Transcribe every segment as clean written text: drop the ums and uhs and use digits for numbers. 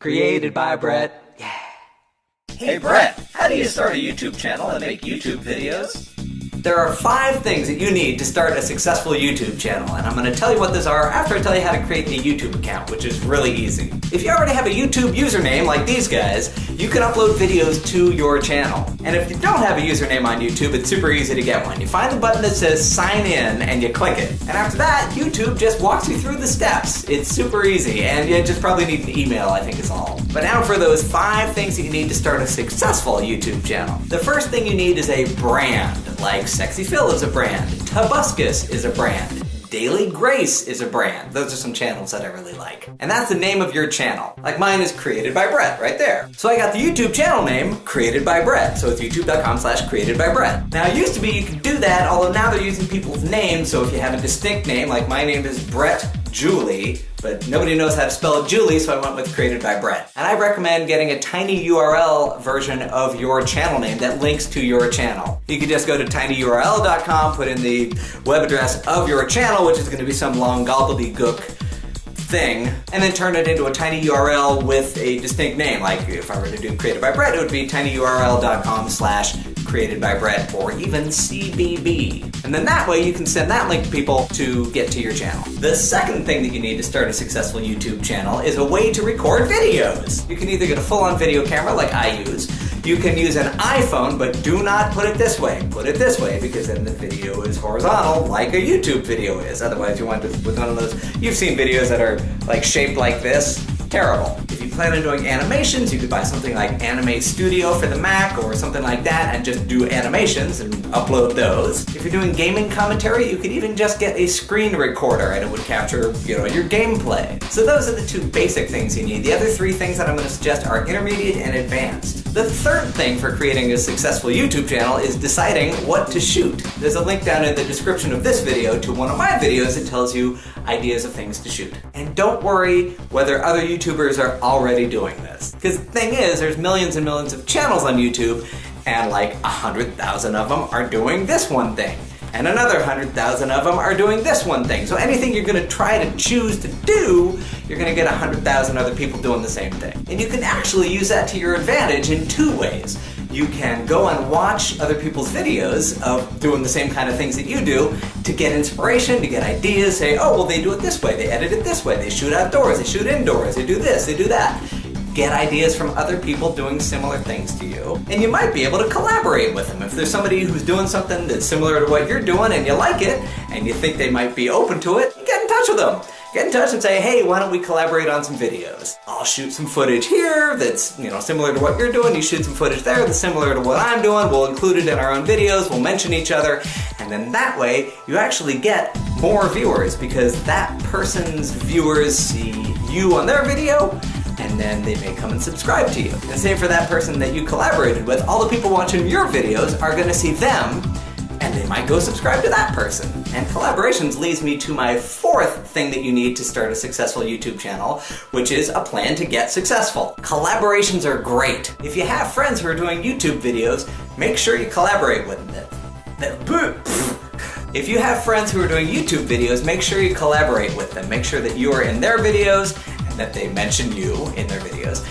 Created by Brett. Yeah. Hey Brett, how do you start a YouTube channel and make YouTube videos? There are 5 things that you need to start a successful YouTube channel, and I'm going to tell you what those are after I tell you how to create a YouTube account, which is really easy. If you already have a YouTube username like these guys, you can upload videos to your channel. And if you don't have a username on YouTube, it's super easy to get one. You find the button that says sign in and you click it. And after that, YouTube just walks you through the steps. It's super easy, and you just probably need an email, I think is all. But now for those 5 things that you need to start a successful YouTube channel. The first thing you need is a brand, like Sexy Phil is a brand, Tobuscus is a brand, Daily Grace is a brand. Those are some channels that I really like. And that's the name of your channel. Like mine is Created by Brett right there. So I got the YouTube channel name Created by Brett. So it's youtube.com/createdbybrett. Now it used to be you could do that, although now they're using people's names. So if you have a distinct name, like my name is Brett Julie, but nobody knows how to spell Julie, so I went with Created by Brett. And I recommend getting a tiny URL version of your channel name that links to your channel. You could just go to tinyurl.com, put in the web address of your channel, which is going to be some long gobbledygook thing, and then turn it into a tiny URL with a distinct name. Like if I were to do Created by Brett, it would be tinyurl.com/createdbybrett or even CBB. And then that way you can send that link to people to get to your channel. The second thing that you need to start a successful YouTube channel is a way to record videos. You can either get a full-on video camera like I use, you can use an iPhone, but do not put it this way. Put it this way, because then the video is horizontal like a YouTube video is. Otherwise you wind up with one of those, you've seen videos that are like shaped like this. Terrible. If you plan on doing animations, you could buy something like Anime Studio for the Mac or something like that and just do animations and upload those. If you're doing gaming commentary, you could even just get a screen recorder and it would capture, your gameplay. So those are the 2 basic things you need. The other 3 things that I'm going to suggest are intermediate and advanced. The third thing for creating a successful YouTube channel is deciding what to shoot. There's a link down in the description of this video to one of my videos that tells you ideas of things to shoot. And don't worry whether other YouTubers are already doing this. Because the thing is, there's millions and millions of channels on YouTube, and like 100,000 of them are doing this one thing. And another 100,000 of them are doing this one thing. So anything you're going to try to choose to do, you're going to get 100,000 other people doing the same thing. And you can actually use that to your advantage in 2 ways. You can go and watch other people's videos of doing the same kind of things that you do to get inspiration, to get ideas, say, oh, well, they do it this way, they edit it this way, they shoot outdoors, they shoot indoors, they do this, they do that. Get ideas from other people doing similar things to you, and you might be able to collaborate with them. If there's somebody who's doing something that's similar to what you're doing and you like it, and you think they might be open to it, get in touch with them. Get in touch and say, hey, why don't we collaborate on some videos? I'll shoot some footage here that's, similar to what you're doing. You shoot some footage there that's similar to what I'm doing. We'll include it in our own videos. We'll mention each other. And then that way, you actually get more viewers because that person's viewers see you on their video, and then they may come and subscribe to you. And same for that person that you collaborated with. All the people watching your videos are going to see them, and they might go subscribe to that person. And collaborations leads me to my 4th thing that you need to start a successful YouTube channel, which is a plan to get successful. Collaborations are great. If you have friends who are doing YouTube videos, make sure you collaborate with them. If you have friends who are doing YouTube videos, make sure you collaborate with them. Make sure that you are in their videos and that they mention you in their videos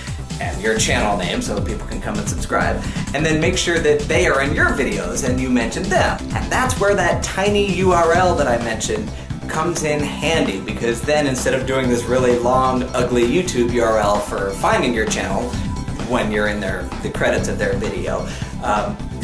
and your channel name so that people can come and subscribe. And then make sure that they are in your videos and you mention them. And that's where that tiny URL that I mentioned comes in handy, because then instead of doing this really long, ugly YouTube URL for finding your channel when you're in the credits of their video,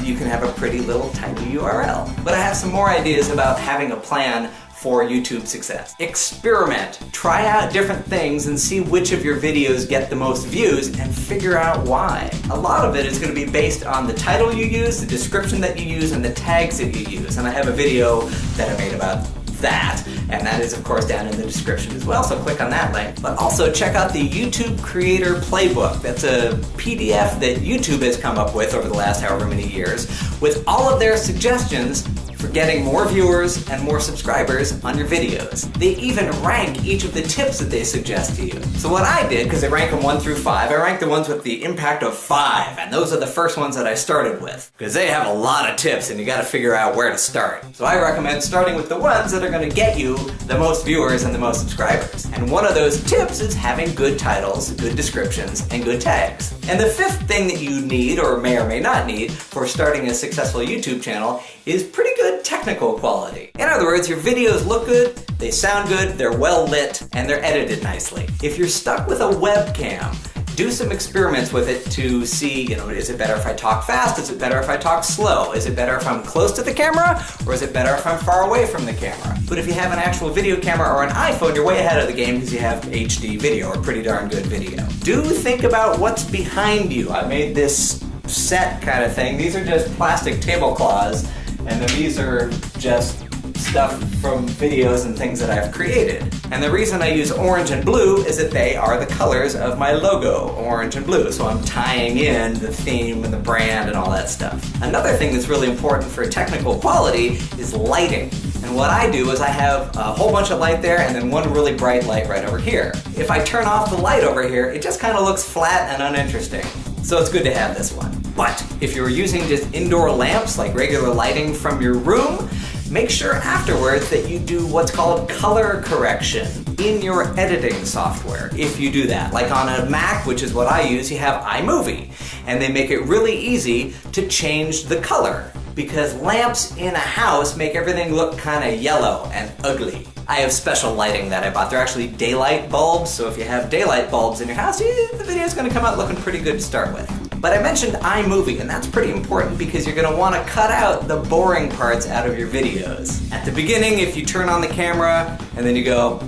you can have a pretty little tiny URL. But I have some more ideas about having a plan for YouTube success. Experiment. Try out different things and see which of your videos get the most views and figure out why. A lot of it is going to be based on the title you use, the description that you use, and the tags that you use. And I have a video that I made about that, and that is of course down in the description as well, so click on that link. But also check out the YouTube Creator Playbook. That's a PDF that YouTube has come up with over the last however many years with all of their suggestions for getting more viewers and more subscribers on your videos. They even rank each of the tips that they suggest to you. So what I did, because they rank them 1 through 5, I ranked the ones with the impact of 5, and those are the first ones that I started with. Because they have a lot of tips and you gotta figure out where to start. So I recommend starting with the ones that are gonna get you the most viewers and the most subscribers. And one of those tips is having good titles, good descriptions, and good tags. And the 5th thing that you need, or may not need, for starting a successful YouTube channel is pretty good technical quality. In other words, your videos look good, they sound good, they're well lit, and they're edited nicely. If you're stuck with a webcam, do some experiments with it to see, is it better if I talk fast? Is it better if I talk slow? Is it better if I'm close to the camera? Or is it better if I'm far away from the camera? But if you have an actual video camera or an iPhone, you're way ahead of the game because you have HD video, or pretty darn good video. Do think about what's behind you. I made this set kind of thing. These are just plastic tablecloths, and then these are just stuff from videos and things that I've created. And the reason I use orange and blue is that they are the colors of my logo, orange and blue. So I'm tying in the theme and the brand and all that stuff. Another thing that's really important for technical quality is lighting. And what I do is I have a whole bunch of light there and then one really bright light right over here. If I turn off the light over here, it just kind of looks flat and uninteresting. So it's good to have this one. But if you're using just indoor lamps, like regular lighting from your room, make sure afterwards that you do what's called color correction in your editing software, if you do that. Like on a Mac, which is what I use, you have iMovie, and they make it really easy to change the color, because lamps in a house make everything look kind of yellow and ugly. I have special lighting that I bought. They're actually daylight bulbs, so if you have daylight bulbs in your house, the video's gonna come out looking pretty good to start with. But I mentioned iMovie, and that's pretty important because you're gonna wanna cut out the boring parts out of your videos. At the beginning, if you turn on the camera and then you go,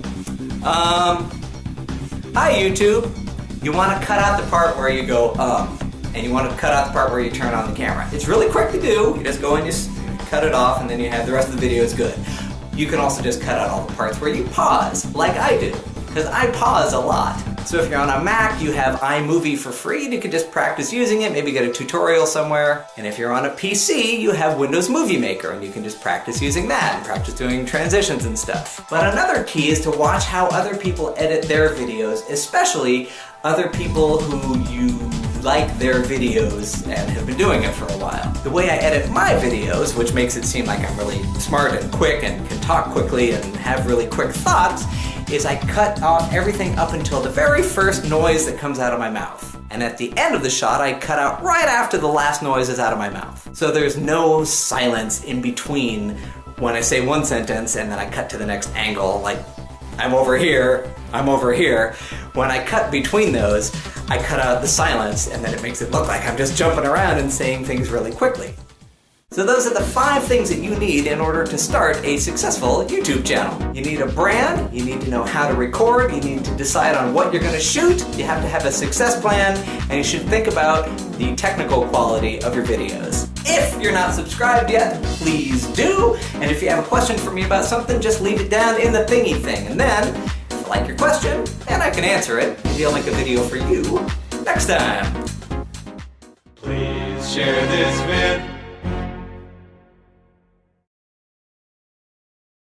hi YouTube, you wanna cut out the part where you go, and you wanna cut out the part where you turn on the camera. It's really quick to do. You just go and you cut it off, and then you have the rest of the video is good. You can also just cut out all the parts where you pause, like I do, because I pause a lot. So if you're on a Mac, you have iMovie for free, and you can just practice using it, maybe get a tutorial somewhere. And if you're on a PC, you have Windows Movie Maker, and you can just practice using that and practice doing transitions and stuff. But another key is to watch how other people edit their videos, especially other people who you like their videos and have been doing it for a while. The way I edit my videos, which makes it seem like I'm really smart and quick and can talk quickly and have really quick thoughts, is I cut off everything up until the very first noise that comes out of my mouth. And at the end of the shot, I cut out right after the last noise is out of my mouth. So there's no silence in between when I say one sentence and then I cut to the next angle, like I'm over here, I'm over here. When I cut between those, I cut out the silence, and then it makes it look like I'm just jumping around and saying things really quickly. So those are the 5 things that you need in order to start a successful YouTube channel. You need a brand, you need to know how to record, you need to decide on what you're gonna shoot, you have to have a success plan, and you should think about the technical quality of your videos. If you're not subscribed yet, please do, and if you have a question for me about something, just leave it down in the thingy thing, and then, if I like your question, and I can answer it, maybe I'll make a video for you next time. Please share this video.